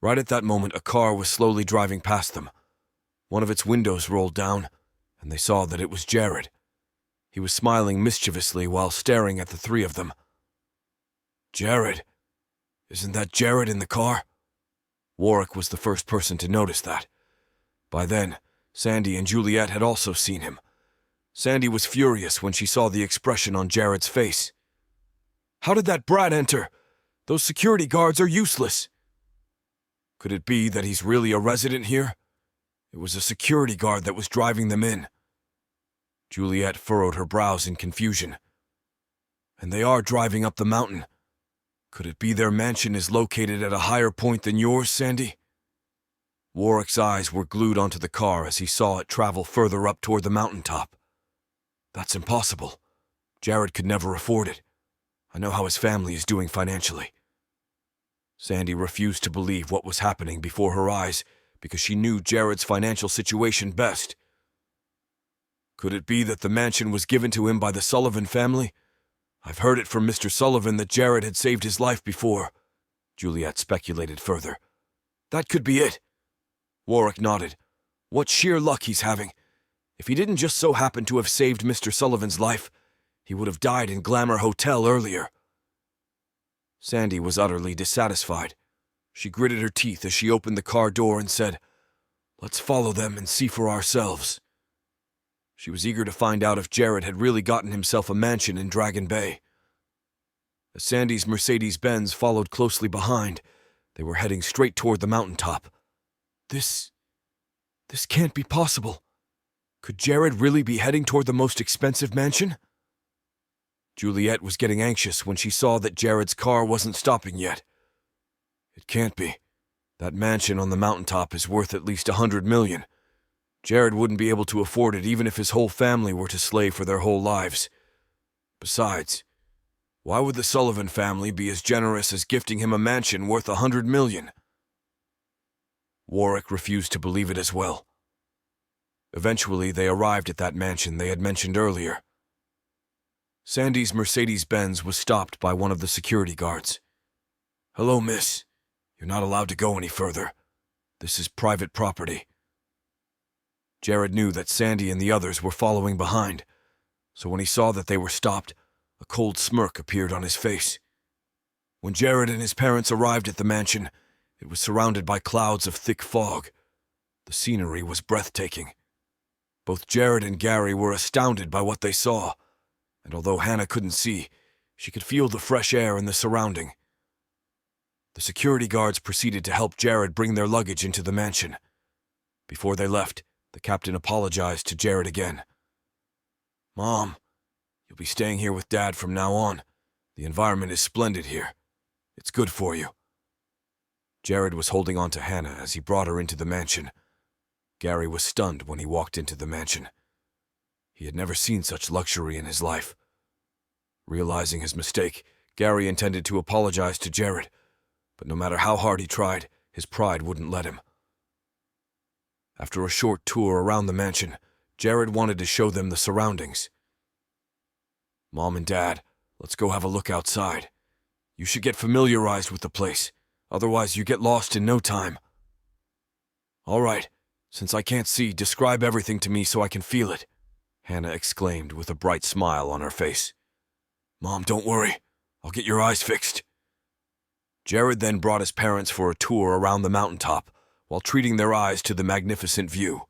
Right at that moment, a car was slowly driving past them. One of its windows rolled down, and they saw that it was Jared. He was smiling mischievously while staring at the three of them. "Jared? Isn't that Jared in the car?" Warwick was the first person to notice that. By then, Sandy and Juliet had also seen him. Sandy was furious when she saw the expression on Jared's face. "How did that brat enter? Those security guards are useless." Could it be that he's really a resident here? It was a security guard that was driving them in. Juliet furrowed her brows in confusion. And they are driving up the mountain. Could it be their mansion is located at a higher point than yours, Sandy? Warwick's eyes were glued onto the car as he saw it travel further up toward the mountaintop. That's impossible. Jared could never afford it. I know how his family is doing financially. Sandy refused to believe what was happening before her eyes because she knew Jared's financial situation best. Could it be that the mansion was given to him by the Sullivan family? I've heard it from Mr. Sullivan that Jared had saved his life before. Juliet speculated further. That could be it. Warwick nodded. What sheer luck he's having. If he didn't just so happen to have saved Mr. Sullivan's life, he would have died in Glamour Hotel earlier. Sandy was utterly dissatisfied. She gritted her teeth as she opened the car door and said, "Let's follow them and see for ourselves." She was eager to find out if Jared had really gotten himself a mansion in Dragon Bay. As Sandy's Mercedes-Benz followed closely behind, they were heading straight toward the mountaintop. This can't be possible. Could Jared really be heading toward the most expensive mansion? Juliet was getting anxious when she saw that Jared's car wasn't stopping yet. It can't be. That mansion on the mountaintop is worth at least $100 million. Jared wouldn't be able to afford it even if his whole family were to slave for their whole lives. Besides, why would the Sullivan family be as generous as gifting him a mansion worth $100 million? Warwick refused to believe it as well. Eventually, they arrived at that mansion they had mentioned earlier. Sandy's Mercedes-Benz was stopped by one of the security guards. "Hello, miss. You're not allowed to go any further. This is private property." Jared knew that Sandy and the others were following behind, so when he saw that they were stopped, a cold smirk appeared on his face. When Jared and his parents arrived at the mansion, it was surrounded by clouds of thick fog. The scenery was breathtaking. Both Jared and Gary were astounded by what they saw, and although Hannah couldn't see, she could feel the fresh air in the surrounding. The security guards proceeded to help Jared bring their luggage into the mansion. Before they left, the captain apologized to Jared again. "Mom, you'll be staying here with Dad from now on. The environment is splendid here. It's good for you." Jared was holding on to Hannah as he brought her into the mansion. Gary was stunned when he walked into the mansion. He had never seen such luxury in his life. Realizing his mistake, Gary intended to apologize to Jared, but no matter how hard he tried, his pride wouldn't let him. After a short tour around the mansion, Jared wanted to show them the surroundings. "Mom and Dad, let's go have a look outside. You should get familiarized with the place, otherwise you get lost in no time." "All right, since I can't see, describe everything to me so I can feel it," Hannah exclaimed with a bright smile on her face. "Mom, don't worry. I'll get your eyes fixed." Jared then brought his parents for a tour around the mountaintop while treating their eyes to the magnificent view.